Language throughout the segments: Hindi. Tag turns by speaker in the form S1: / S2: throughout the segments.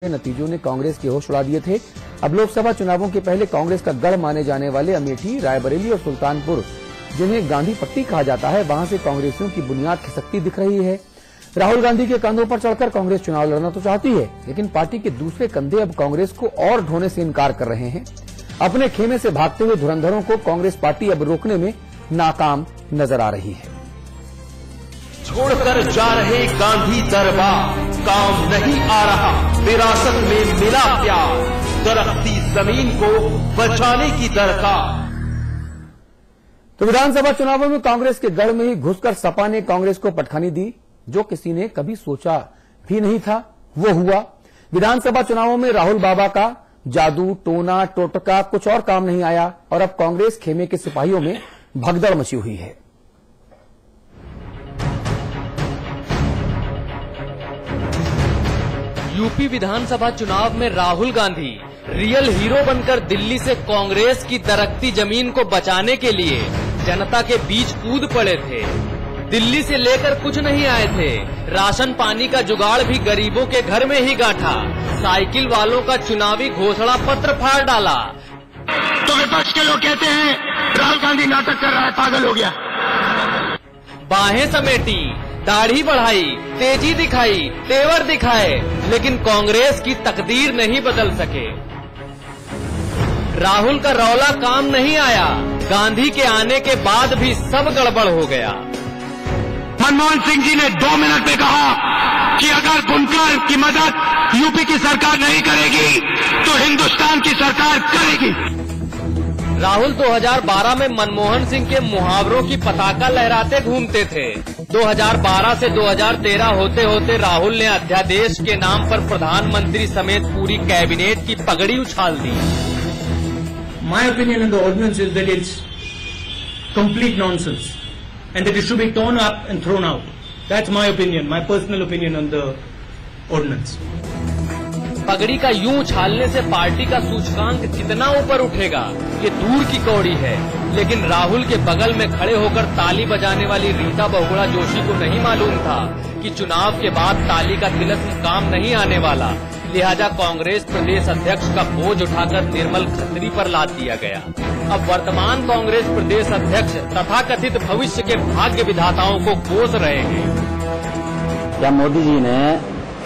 S1: नतीजों ने कांग्रेस के होश उड़ा दिए थे। अब लोकसभा चुनावों के पहले कांग्रेस का गढ़ माने जाने वाले अमेठी, रायबरेली और सुल्तानपुर, जिन्हें गांधी पट्टी कहा जाता है, वहां से कांग्रेसियों की बुनियाद खिसकती दिख रही है। राहुल गांधी के कंधों पर चढ़कर कांग्रेस चुनाव लड़ना तो चाहती है, लेकिन पार्टी के दूसरे कंधे अब कांग्रेस को और ढोने से इनकार कर रहे हैं। अपने खेमे से भागते हुए धुरंधरों को कांग्रेस पार्टी अब रोकने में नाकाम नजर आ रही है।
S2: छोड़कर जा रहे गांधी दरबार, काम नहीं आ रहा, विरासत में मिला प्यार, दरख्ती जमीन को बचाने की दरकार।
S1: तो विधानसभा चुनावों में कांग्रेस के गढ़ में ही घुसकर सपा ने कांग्रेस को पटखनी दी। जो किसी ने कभी सोचा भी नहीं था वो हुआ। विधानसभा चुनावों में राहुल बाबा का जादू, टोना, टोटका कुछ और काम नहीं आया और अब कांग्रेस खेमे के सिपाहियों में भगदड़ मची हुई है।
S3: यूपी विधानसभा चुनाव में राहुल गांधी रियल हीरो बनकर दिल्ली से कांग्रेस की दरकती जमीन को बचाने के लिए जनता के बीच कूद पड़े थे। दिल्ली से लेकर कुछ नहीं आए थे, राशन पानी का जुगाड़ भी गरीबों के घर में ही गांठा, साइकिल वालों का चुनावी घोषणा पत्र फाड़ डाला।
S4: तो विपक्ष के लोग कहते हैं राहुल गांधी नाटक कर रहा है, पागल हो गया।
S3: बाहें समेटी, दाढ़ी बढ़ाई, तेजी दिखाई, तेवर दिखाए, लेकिन कांग्रेस की तकदीर नहीं बदल सके। राहुल का रौला काम नहीं आया, गांधी के आने के बाद भी सब गड़बड़ हो गया।
S4: मनमोहन सिंह जी ने 2 मिनट में कहा कि अगर बुनकर की मदद यूपी की सरकार नहीं करेगी तो हिंदुस्तान की सरकार करेगी।
S3: राहुल 2012 में मनमोहन सिंह के मुहावरों की पताका लहराते घूमते थे। 2012 से 2013 होते होते राहुल ने अध्यादेश के नाम पर प्रधानमंत्री समेत पूरी कैबिनेट की पगड़ी उछाल दी।
S5: My opinion on the ordinance is that it's complete nonsense and that it should be torn up and thrown out. That's my opinion, my personal opinion on the ordinance.
S3: पगड़ी का यूं उछालने से पार्टी का सूचकांक कितना ऊपर उठेगा ये दूर की कौड़ी है, लेकिन राहुल के बगल में खड़े होकर ताली बजाने वाली रीता बहुगुणा जोशी को नहीं मालूम था कि चुनाव के बाद ताली का तिलस्म काम नहीं आने वाला। लिहाजा कांग्रेस प्रदेश अध्यक्ष का बोझ उठाकर निर्मल खत्री पर लाद दिया गया। अब वर्तमान कांग्रेस प्रदेश अध्यक्ष तथाकथित भविष्य के भाग्य विधाताओं को कोस रहे हैं।
S6: क्या मोदी जी ने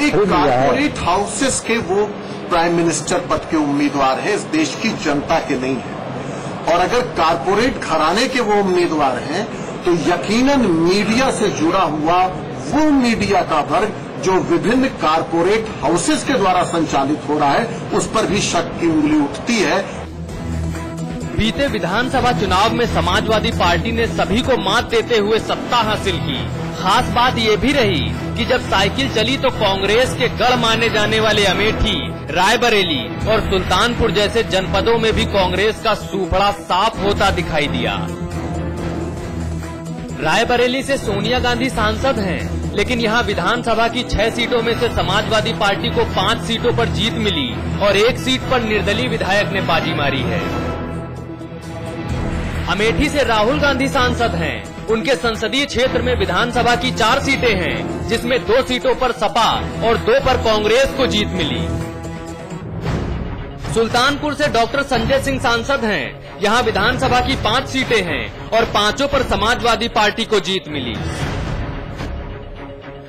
S7: एक कारपोरेट हाउसेस के वो प्राइम मिनिस्टर पद के उम्मीदवार हैं, इस देश की जनता के नहीं है। और अगर कारपोरेट घराने के वो उम्मीदवार हैं तो यकीनन मीडिया से जुड़ा हुआ वो मीडिया का वर्ग जो विभिन्न कारपोरेट हाउसेस के द्वारा संचालित हो रहा है उस पर भी शक की उंगली उठती है।
S3: बीते विधानसभा चुनाव में समाजवादी पार्टी ने सभी को मात देते हुए सत्ता हासिल की। खास बात ये भी रही कि जब साइकिल चली तो कांग्रेस के गढ़ माने जाने वाले अमेठी, रायबरेली और सुल्तानपुर जैसे जनपदों में भी कांग्रेस का सूपड़ा साफ होता दिखाई दिया। रायबरेली से सोनिया गांधी सांसद हैं, लेकिन यहाँ विधानसभा की 6 सीटों में से समाजवादी पार्टी को 5 सीटों पर जीत मिली और 1 सीट पर निर्दलीय विधायक ने बाजी मारी है। अमेठी से राहुल गांधी सांसद हैं, उनके संसदीय क्षेत्र में विधानसभा की 4 सीटें हैं, जिसमें 2 सीटों पर सपा और 2 पर कांग्रेस को जीत मिली। सुल्तानपुर से डॉक्टर संजय सिंह सांसद हैं, यहाँ विधानसभा की 5 सीटें हैं और 5 पर समाजवादी पार्टी को जीत मिली।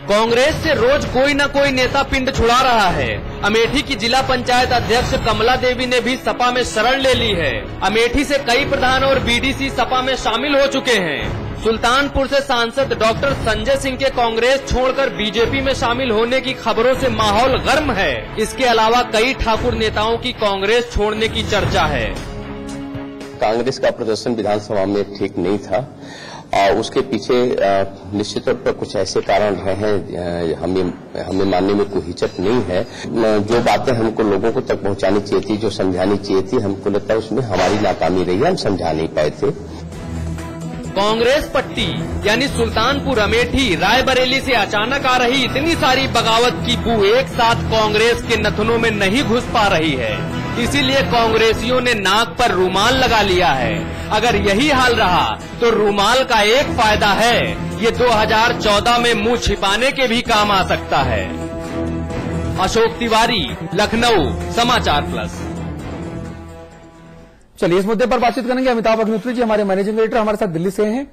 S3: कांग्रेस से रोज कोई न कोई नेता पिंड छुड़ा रहा है। अमेठी की जिला पंचायत अध्यक्ष कमला देवी ने भी सपा में शरण ले ली है। अमेठी से कई प्रधान और बीडीसी सपा में शामिल हो चुके हैं। सुल्तानपुर से सांसद डॉक्टर संजय सिंह के कांग्रेस छोड़कर बीजेपी में शामिल होने की खबरों से माहौल गर्म है। इसके अलावा कई ठाकुर नेताओं की कांग्रेस छोड़ने की चर्चा है।
S6: कांग्रेस का प्रदर्शन विधानसभा में ठीक नहीं था और उसके पीछे निश्चित तौर पर कुछ ऐसे कारण रहे हैं, हमें मानने में कोई हिचक नहीं है। जो बातें हमको लोगों को तक पहुंचानी चाहिए थी, जो समझानी चाहिए थी, हमको लगता है उसमें हमारी नाकामी रही है, हम समझा नहीं पाए थे।
S3: कांग्रेस पट्टी यानी सुल्तानपुर, अमेठी, रायबरेली से अचानक आ रही इतनी सारी बगावत की बू एक साथ कांग्रेस के नथनों में नहीं घुस पा रही है, इसीलिए कांग्रेसियों ने नाक पर रूमाल लगा लिया है। अगर यही हाल रहा तो रूमाल का एक फायदा है, ये 2014 में मुंह छिपाने के भी काम आ सकता है। अशोक तिवारी, लखनऊ, समाचार प्लस।
S1: चलिए इस मुद्दे पर बातचीत करेंगे अमिताभ अग्निहोत्री जी, हमारे मैनेजिंग एडिटर हमारे साथ दिल्ली से हैं।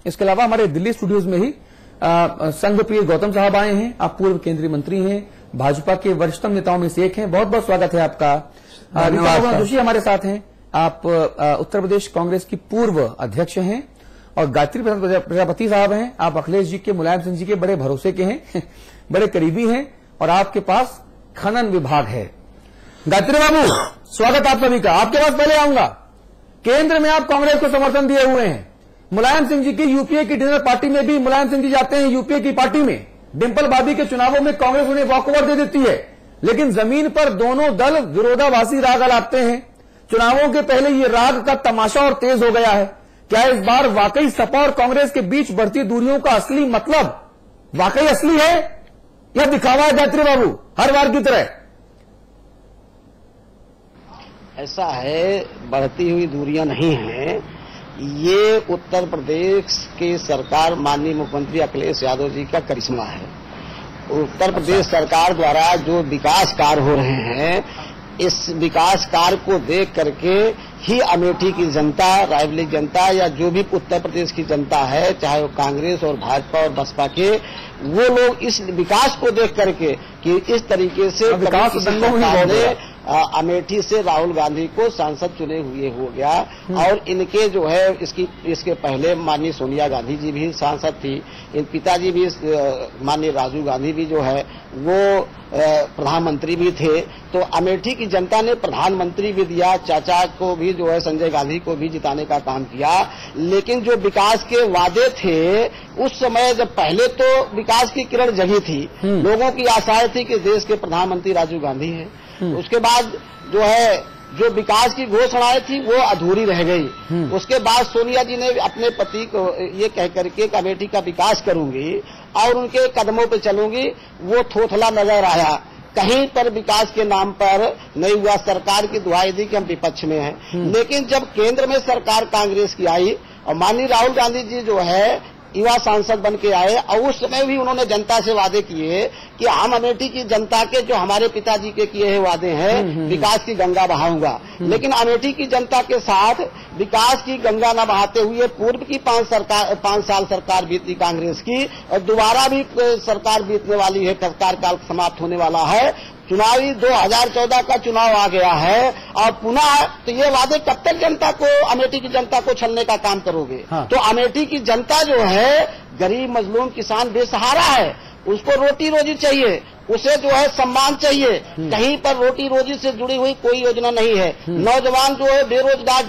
S1: इसके अलावा हमारे दिल्ली स्टूडियोज में ही संघप्रिय गौतम साहब आए हैं। आप पूर्व केंद्रीय मंत्री हैं, भाजपा के वरिष्ठतम नेताओं में से एक हैं। बहुत बहुत स्वागत है आपका। रीता जोशी हमारे साथ हैं। आप उत्तर प्रदेश कांग्रेस की पूर्व अध्यक्ष हैं। और गायत्री प्रजापति साहब हैं। आप अखिलेश जी के, मुलायम सिंह जी के बड़े भरोसे के हैं, बड़े करीबी हैं और आपके पास खनन विभाग है। गायत्री बाबू, स्वागत आप सभी का। आपके पास पहले आऊंगा। केंद्र में आप कांग्रेस को समर्थन दिए हुए हैं। मुलायम सिंह जी की यूपीए की डिनर पार्टी में भी मुलायम सिंह जी जाते हैं यूपीए की पार्टी में। डिंपल भाभी के चुनावों में कांग्रेस उन्हें वॉकओवर दे देती है, लेकिन जमीन पर दोनों दल विरोधाभासी राग अलापते हैं। चुनावों के पहले ये राग का तमाशा और तेज हो गया है। क्या इस बार वाकई सपा और कांग्रेस के बीच बढ़ती दूरियों का असली मतलब वाकई असली है या दिखावा है गायत्री बाबू, हर बार की तरह?
S8: ऐसा है, बढ़ती हुई दूरियां नहीं हैं। ये उत्तर प्रदेश की सरकार माननीय मुख्यमंत्री अखिलेश यादव जी का करिश्मा है। उत्तर प्रदेश सरकार द्वारा जो विकास कार्य हो रहे हैं, इस विकास कार्य को देख करके ही अमेठी की जनता, रायबरेली जनता या जो भी उत्तर प्रदेश की जनता है, चाहे वो कांग्रेस और भाजपा और बसपा के, वो लोग इस विकास को देख करके कि इस तरीके से
S1: विकास
S8: अमेठी से राहुल गांधी को सांसद चुने हुए हो गया। और इनके जो है इसके पहले माननीय सोनिया गांधी जी भी सांसद थी, इन पिताजी भी माननीय राजीव गांधी भी जो है वो प्रधानमंत्री भी थे। तो अमेठी की जनता ने प्रधानमंत्री भी दिया, चाचा को भी जो है संजय गांधी को भी जिताने का काम किया। लेकिन जो विकास के वादे थे उस समय, जब पहले तो विकास की किरण जगी थी, लोगों की आशाएं थी कि देश के प्रधानमंत्री राजीव गांधी हैं। उसके बाद जो है जो विकास की घोषणाएं थी वो अधूरी रह गई। उसके बाद सोनिया जी ने अपने पति को ये कह करके अमेठी का विकास करूंगी और उनके कदमों पे चलूंगी, वो थोथला नजर आया। कहीं पर विकास के नाम पर नहीं हुआ। सरकार की दुहाई दी कि हम विपक्ष में हैं। लेकिन जब केंद्र में सरकार कांग्रेस की आई और माननीय राहुल गांधी जी जो है युवा सांसद बन के आए, और उस समय भी उन्होंने जनता से वादे किए कि हम अमेठी की जनता के जो हमारे पिताजी के किए हुए वादे हैं, विकास की गंगा बहाऊंगा। लेकिन अमेठी की जनता के साथ विकास की गंगा न बहाते हुए पूर्व की 5 साल सरकार बीती कांग्रेस की, और दोबारा भी सरकार बीतने वाली है, कार्यकाल समाप्त होने वाला है। चुनावी 2014 का चुनाव आ गया है और पुनः तो ये वादे कब तक जनता को, अमेठी की जनता को छलने का काम करोगे? हाँ। तो अमेठी की जनता जो है, गरीब मजलूम किसान बेसहारा है, उसको रोटी रोजी चाहिए, उसे जो है सम्मान चाहिए। कहीं पर रोटी रोजी से जुड़ी हुई कोई योजना नहीं है। नौजवान जो है बेरोजगार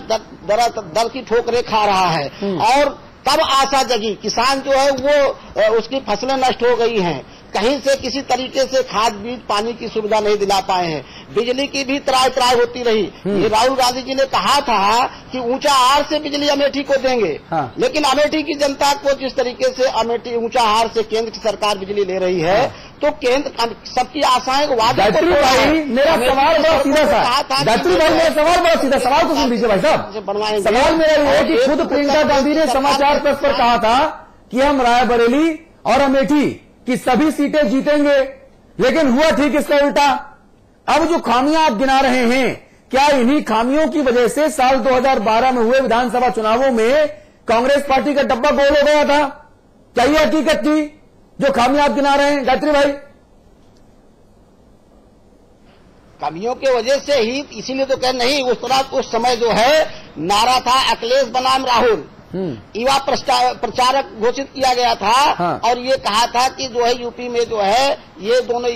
S8: दर की ठोकरें खा रहा है। और तब आशा जगी, किसान जो है वो उसकी फसलें नष्ट हो गई हैं, कहीं से किसी तरीके से खाद बीज पानी की सुविधा नहीं दिला पाए हैं, बिजली की भी त्राई होती रही। ये राहुल गांधी जी ने कहा था कि ऊंचा हार से बिजली अमेठी को देंगे। हाँ। लेकिन अमेठी की जनता को जिस तरीके से अमेठी ऊंचा हार से केंद्र की सरकार बिजली ले रही है, तो केंद्र सबकी आशाएं वादे को
S1: मेरा सवाल बड़ा सीधा था। मेरा सवाल बड़ा सीधा, सवाल को सुन लीजिए भाई साहब। सवाल मेरा ये है कि खुद प्रियंका गांधी ने समाचार प्रेस पर कहा था कि हम रायबरेली और अमेठी की सभी सीटें जीतेंगे, लेकिन हुआ ठीक इसका उल्टा। अब जो खामियां आप गिना रहे हैं, क्या इन्हीं खामियों की वजह से साल 2012 में हुए विधानसभा चुनावों में कांग्रेस पार्टी का डब्बा गोल हो गया था? क्या ये हकीकत थी जो खामियां आप गिना रहे हैं गायत्री भाई?
S8: खामियों के वजह से ही, इसीलिए तो कह नहीं, उस तरह उस समय जो है नारा था अखिलेश बनाम राहुल, युवा प्रचारक घोषित किया गया था। हाँ। और ये कहा था कि जो है यूपी में जो है ये दोनों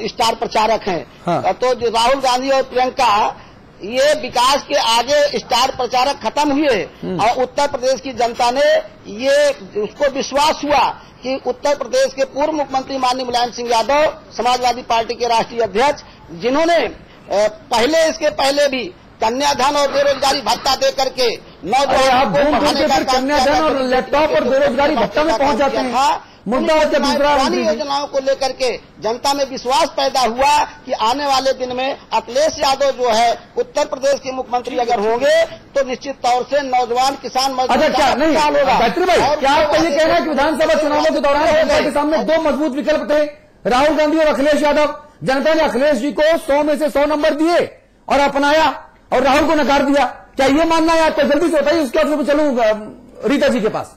S8: स्टार प्रचारक हैं। हाँ। तो जो राहुल गांधी और प्रियंका, ये विकास के आगे स्टार प्रचारक खत्म हुए और उत्तर प्रदेश की जनता ने ये उसको विश्वास हुआ कि उत्तर प्रदेश के पूर्व मुख्यमंत्री माननीय मुलायम सिंह यादव, समाजवादी पार्टी के राष्ट्रीय अध्यक्ष, जिन्होंने इसके पहले भी कन्याधन और बेरोजगारी भत्ता दे करके नौजवान को
S1: कन्याधन और लैपटॉप और बेरोजगारी भत्ता में पहुंच जाते हैं। मुद्दा
S8: पुरानी योजनाओं को लेकर के जनता में विश्वास पैदा हुआ कि आने वाले दिन में अखिलेश यादव जो है उत्तर प्रदेश के मुख्यमंत्री अगर होंगे तो निश्चित तौर से नौजवान किसान मजदूर
S1: क्या नहीं होगा? क्या आपका ये कहना है कि विधानसभा चुनावों के दौरान जनता के सामने दो मजबूत विकल्प थे, राहुल गांधी और अखिलेश यादव? जनता ने अखिलेश जी को 100 में से 100 नंबर दिए और अपनाया और राहुल को नकार दिया। क्या ये मानना है आपको? जल्दी से बताइए, उसके बाद चलूं रीता जी के पास।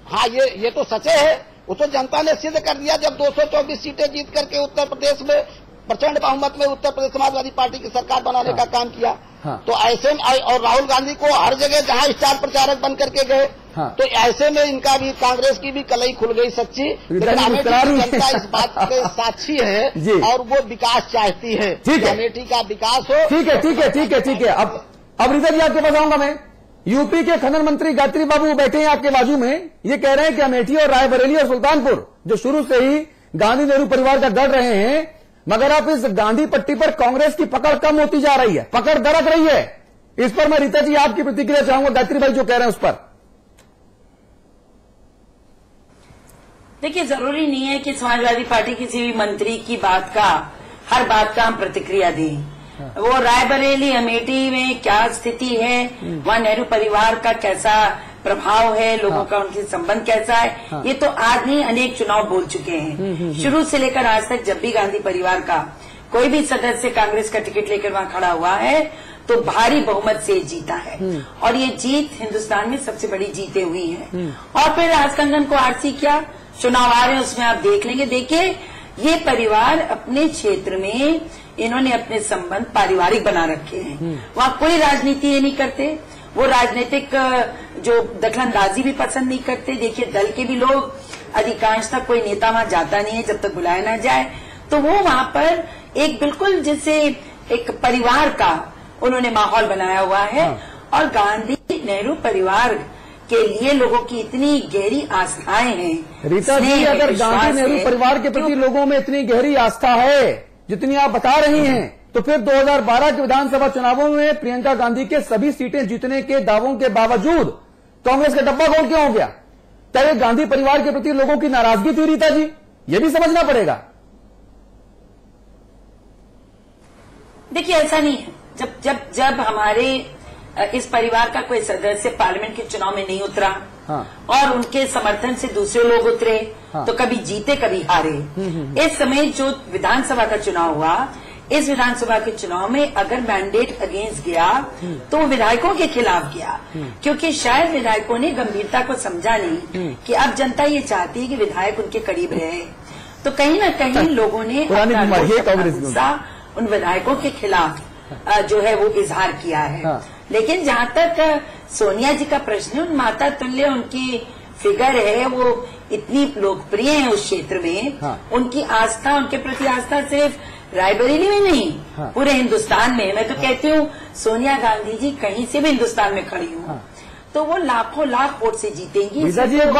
S8: हाँ, ये तो सच है। वो तो जनता ने सिद्ध कर दिया जब 224 सीटें जीत करके उत्तर प्रदेश में प्रचंड बहुमत में उत्तर प्रदेश समाजवादी पार्टी की सरकार बनाने का काम किया।
S1: हाँ।
S8: तो ऐसे में और राहुल गांधी को हर जगह जहां स्टार प्रचारक बन करके गए। हाँ। तो ऐसे में इनका भी, कांग्रेस की भी कलई खुल गई सच्ची। लेकिन जनता इस बात के साक्षी है और वो विकास चाहती है। अमेठी का विकास हो।
S1: ठीक है। अब रीता जी आपके पास आऊंगा मैं। यूपी के खनन मंत्री गायत्री बाबू बैठे हैं आपके बाजू में, ये कह रहे हैं कि अमेठी और रायबरेली और सुल्तानपुर जो शुरू से ही गांधी नेहरू परिवार का गढ़ रहे हैं, मगर अब इस गांधी पट्टी पर कांग्रेस की पकड़ कम होती जा रही है, पकड़ दरक रही है। इस पर मैं रीता जी आपकी प्रतिक्रिया चाहूंगा, गायत्री भाई जो कह रहे हैं उस पर।
S9: देखिए, जरूरी नहीं है कि समाजवादी पार्टी किसी भी मंत्री की हर बात का हम प्रतिक्रिया दें। वो रायबरेली अमेठी में क्या स्थिति है, वहाँ नेहरू परिवार का कैसा प्रभाव है, लोगों का उनके संबंध कैसा है, ये तो आज नहीं अनेक चुनाव बोल चुके हैं। शुरू से लेकर आज तक जब भी गांधी परिवार का कोई भी सदस्य कांग्रेस का टिकट लेकर वहाँ खड़ा हुआ है तो भारी बहुमत से जीता है। और ये जीत हिंदुस्तान में सबसे बड़ी जीतें हुई है। और फिर राजकंगन को आरसी क्या चुनाव आ रहे हैं उसमें आप देख लेंगे। देखिए, ये परिवार अपने क्षेत्र में इन्होंने अपने संबंध पारिवारिक बना रखे हैं। वहाँ कोई राजनीति ये नहीं करते, वो राजनीतिक जो दखलंदाजी भी पसंद नहीं करते। देखिए, दल के भी लोग अधिकांशतः कोई नेता वहाँ जाता नहीं है जब तक बुलाया ना जाए। तो वो वहाँ पर एक बिल्कुल जैसे एक परिवार का उन्होंने माहौल बनाया हुआ है। और गांधी नेहरू परिवार के लिए लोगों की इतनी गहरी आस्थाएं हैं।
S1: रीता जी, अगर गांधी नेहरू परिवार के प्रति लोगों में इतनी गहरी आस्था है जितनी आप बता रही हैं, तो फिर 2012 के विधानसभा चुनावों में प्रियंका गांधी के सभी सीटें जीतने के दावों के बावजूद कांग्रेस का डब्बा गोल क्यों हो गया? क्या ये गांधी परिवार के प्रति लोगों की नाराजगी थी रीता जी? ये भी समझना पड़ेगा।
S9: देखिए, ऐसा नहीं है। जब हमारे इस परिवार का कोई सदस्य पार्लियामेंट के चुनाव में नहीं उतरा और उनके समर्थन से दूसरे लोग उतरे तो कभी जीते कभी हारे। इस समय जो विधानसभा का चुनाव हुआ, इस विधानसभा के चुनाव में अगर मैंडेट अगेंस्ट गया तो वो विधायकों के खिलाफ गया, क्योंकि शायद विधायकों ने गंभीरता को समझा नहीं कि अब जनता ये चाहती है कि विधायक उनके करीब रहे। तो कहीं न कहीं लोगों ने अपना उन विधायकों के खिलाफ जो है वो इजहार किया है। लेकिन जहाँ तक सोनिया जी का प्रश्न है, उन माता तुल्य उनकी फिगर है, वो इतनी लोकप्रिय है उस क्षेत्र में। उनकी आस्था, उनके प्रति आस्था सिर्फ रायबरेली में नहीं पूरे हिंदुस्तान में। मैं तो कहती हूँ सोनिया गांधी जी कहीं से भी हिंदुस्तान में खड़ी हूँ तो वो लाखों लाख वोट से जीतेंगी।
S1: रीता जी एक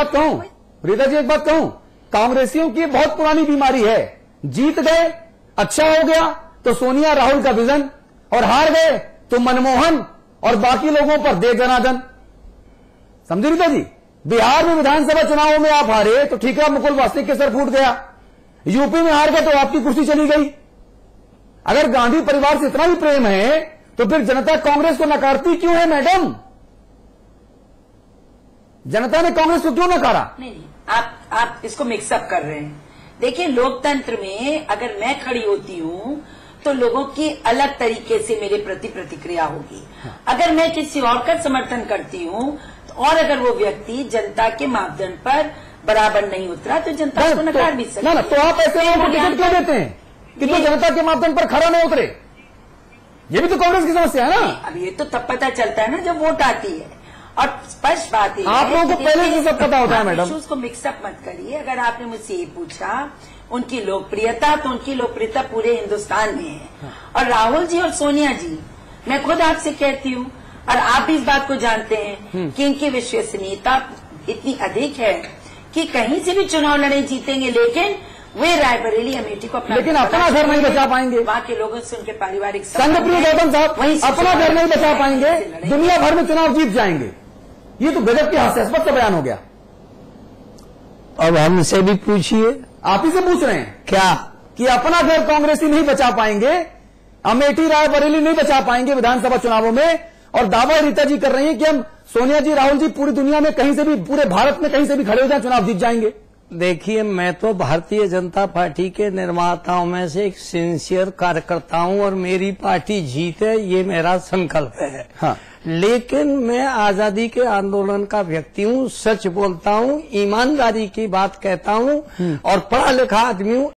S1: बात कहूँ, कांग्रेसियों की बहुत पुरानी बीमारी है, जीत गए अच्छा हो गया तो सोनिया राहुल का विजन, और हार गए तो मनमोहन और बाकी लोगों पर दे जनार्दन। समझे रीता जी? बिहार में विधानसभा चुनावों में आप हारे तो ठीकरा मुकुल वासनिक के सर फूट गया, यूपी में हार गए तो आपकी कुर्सी चली गई। अगर गांधी परिवार से इतना भी प्रेम है तो फिर जनता कांग्रेस को नकारती क्यों है मैडम? जनता ने कांग्रेस को क्यों नकारा?
S9: नहीं, आप इसको मिक्सअप कर रहे हैं। देखिए, लोकतंत्र में अगर मैं खड़ी होती हूँ तो लोगों की अलग तरीके से मेरे प्रति प्रतिक्रिया होगी। अगर मैं किसी और का समर्थन करती हूँ और अगर वो व्यक्ति जनता के मापदंड पर बराबर नहीं उतरा तो जनता उसको नकार भी सकती है।
S1: तो आप ऐसे लोगों को टिकट क्यों देते हैं कि जो जनता के मापदंड पर खरा नहीं उतरे? ये भी तो कांग्रेस की समस्या है ना।
S9: अब ये तो तब पता चलता है ना जब वोट आती है। और स्पष्ट बात है,
S1: आप लोगों को पहले से सब पता होता है मैडम।
S9: उसको मिक्सअप मत करिए। अगर आपने मुझसे ये पूछा उनकी लोकप्रियता, तो उनकी लोकप्रियता पूरे हिंदुस्तान में है। और राहुल जी और सोनिया जी, मैं खुद आपसे कहती हूँ और आप भी इस बात को जानते हैं कि इनकी विश्वसनीयता इतनी अधिक है कि कहीं से भी चुनाव लड़े जीतेंगे, लेकिन वे रायबरेली अमेठी को अपना
S1: घर नहीं बचा पाएंगे।
S9: वहाँ के लोगों से उनके पारिवारिक
S1: संघप्रिय गौतम साहब अपना घर नहीं बचा पाएंगे, दुनिया भर में चुनाव जीत जाएंगे। ये तो गजब के हास्यास्पद का बयान हो गया।
S10: अब हमसे भी पूछिए।
S1: आप ही से पूछ रहे हैं
S10: क्या
S1: कि अपना घर कांग्रेसी नहीं बचा पाएंगे, अमेठी रायबरेली नहीं बचा पाएंगे विधानसभा चुनावों में, और दावा रीता जी कर रही हैं कि हम सोनिया जी राहुल जी पूरी दुनिया में कहीं से भी, पूरे भारत में कहीं से भी खड़े हो जाए चुनाव जीत जाएंगे।
S10: देखिए, मैं तो भारतीय जनता पार्टी के निर्माताओं में से एक सिंसियर कार्यकर्ता हूं और मेरी पार्टी जीते ये मेरा संकल्प है।
S1: हाँ।
S10: लेकिन मैं आजादी के आंदोलन का व्यक्ति हूं, सच बोलता हूं, ईमानदारी की बात कहता हूं और पढ़ा लिखा आदमी हूं।